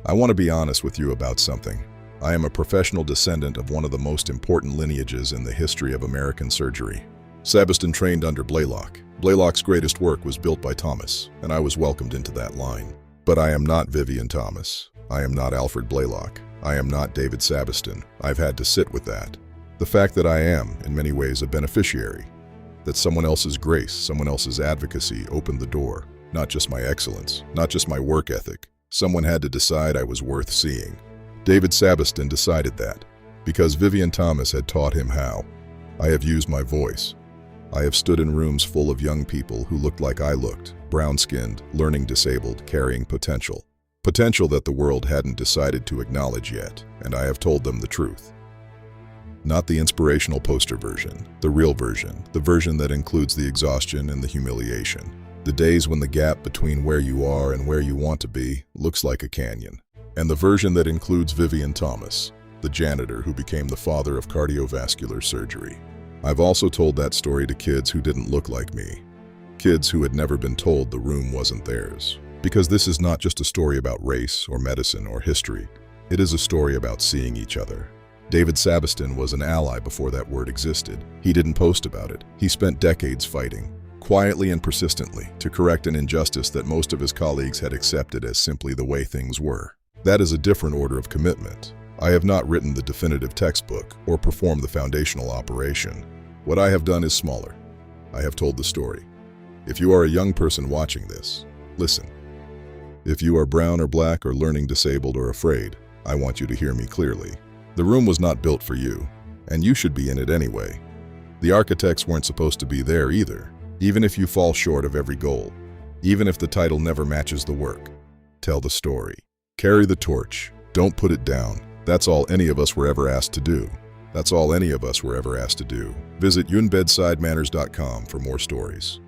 I want to be honest with you about something. I am a professional descendant of one of the most important lineages in the history of American surgery. Sabiston trained under Blaylock. Blaylock's greatest work was built by Thomas, and I was welcomed into that line. But I am not Vivian Thomas. I am not Alfred Blaylock. I am not David Sabiston. I've had to sit with that. The fact that I am, in many ways, a beneficiary. That someone else's grace, someone else's advocacy opened the door. Not just my excellence, not just my work ethic. Someone had to decide I was worth seeing. David Sabiston decided that, because Vivian Thomas had taught him how. I have used my voice. I have stood in rooms full of young people who looked like I looked, brown-skinned, learning disabled, carrying potential. Potential that the world hadn't decided to acknowledge yet, and I have told them the truth. Not the inspirational poster version, the real version, the version that includes the exhaustion and the humiliation. The days when the gap between where you are and where you want to be looks like a canyon. And the version that includes Vivian Thomas, the janitor who became the father of cardiovascular surgery. I've also told that story to kids who didn't look like me. Kids who had never been told the room wasn't theirs. Because this is not just a story about race or medicine or history. It is a story about seeing each other. David Sabiston was an ally before that word existed. He didn't post about it. He spent decades fighting, quietly and persistently, to correct an injustice that most of his colleagues had accepted as simply the way things were. That is a different order of commitment. I have not written the definitive textbook or performed the foundational operation. What I have done is smaller. I have told the story. If you are a young person watching this, listen. If you are brown or black or learning disabled or afraid, I want you to hear me clearly. The room was not built for you, and you should be in it anyway. The architects weren't supposed to be there either, even if you fall short of every goal, even if the title never matches the work. Tell the story. Carry the torch. Don't put it down. That's all any of us were ever asked to do. That's all any of us were ever asked to do. Visit unbedsidemanners.com for more stories.